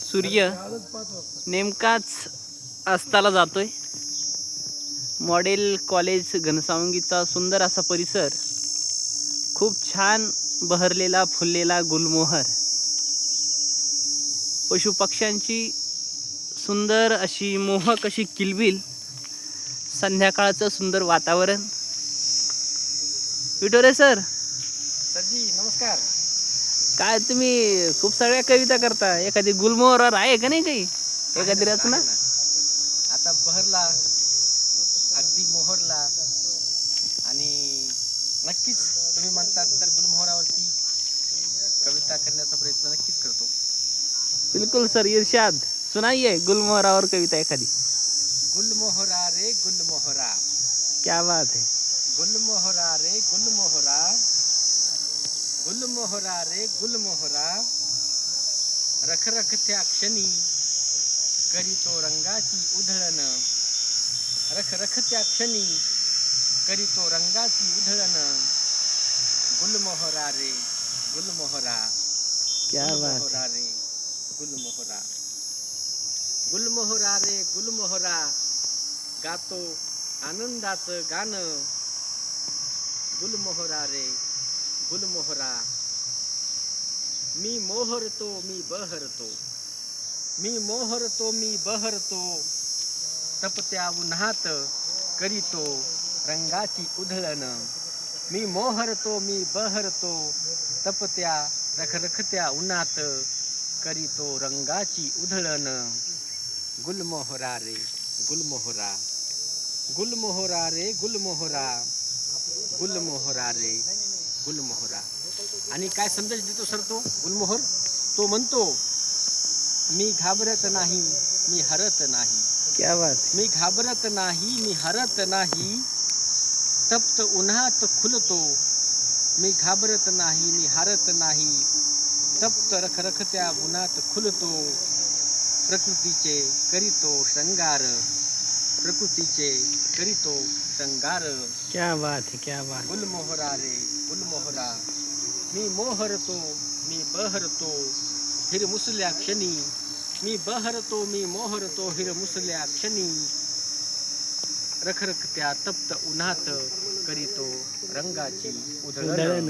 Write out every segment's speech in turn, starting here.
सूर्य नेमकाच अस्ताला जातोय. Model college घनसावंगीचा सुंदर असा परिसर, खूप छान बहरलेला फुललेला गुलमोहर, पशुपक्ष्यांची सुंदर अशी मोहक अशी किलबिल, संध्याकाळचं सुंदर वातावरण. विठोरे सर, सरजी नमस्कार. काय तुम्ही खूप सगळ्या कविता करता, एखादी गुलमोहरावर आहे का नाही काही एखादी रचना? आता बहरला, अगदी मोहरला, आणि नक्कीच तुम्ही म्हणतात तर गुलमोहरावरती कविता करण्याचा प्रयत्न नक्कीच करतो. बिल्कुल सर, इरशाद सुनाइए गुलमोहरावर कविता एखादी. गुलमोहरा रे गुलमोहरा, क्या बात है. गुलमोहरा रे गुलमोहरा, गुलमोहरा रे गुलमोहरा, रखरखत्या क्षणी करीतो रंगाची उधळण, रखरखत्या क्षणी करीतो रंगाची उधळण, गुलमोहरा रे गुलमोहरा, क्या बात है. गुलमोहरा रे गुलमोहरा, गुलमोहरा रे गुलमोहरा, गातो आनंदाचं गाणं, गुलमोहरा रे गुलमोहरा, मी मोहरतो मी बहरतो, मी मोहरतो मी बहरतो, तपत्या उन्हात करीतो रंगाची उधळण, मी मोहरतो मी बहरतो, तपत्या रखरखत्या उन्हात करीतो रंगाची उधळण, गुलमोहरा रे गुलमोहरा, गुलमोहरा रे गुलमोहरा, गुलमोहरा रे गुलमोहरा. आणि काय संदेश देतो सर तो गुलमोहर? तो म्हणतो, मी घाबरत नाही मी हरत नाही, क्या बात. मी घाबरत नाही मी हरत नाही, तप्त उन्हात खुलतो, मी घाबरत नाही मी हरत नाही, तप्त रखरखत्या उन्हात खुलतो, प्रकृतीचे करीतो श्रृंगार, प्रकृतीचे करीतो श्रृंगार, क्या बात है, क्या बात. गुलमोहरा रे गुलमोहरा, मी मोहरतो मी बहरतो, हिरमुसल्या क्षणी, मी बहरतो मी मोहरतो, हिरमुसल्या क्षणी, रखरखत्या तप्त उन्हात करीतो रंगाची उधळण,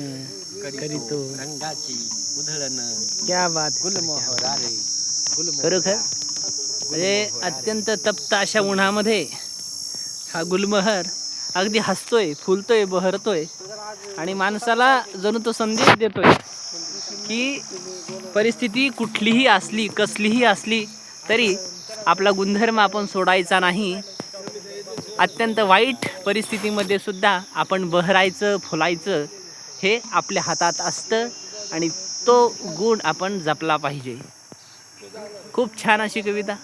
करीतो रंगाची उधळण, क्या बात. गुलमोहरा रे गुलमोहरा. खरोखर म्हणजे अत्यंत तप्त अशा उन्हामध्ये हा गुलमोहर अगदी हसतोय, फुलतोय, बहरतोय आणि माणसाला जणू तो संदेश देतोय की परिस्थिती कुठलीही असली, कसलीही असली तरी आपला गुणधर्म आपण सोडायचा नाही. अत्यंत वाईट परिस्थितीमध्ये सुद्धा आपण बहरायचं, फुलायचं हे आपल्या हातात असतं आणि तो गुण आपण जपला पाहिजे. खूप छान अशी कविता.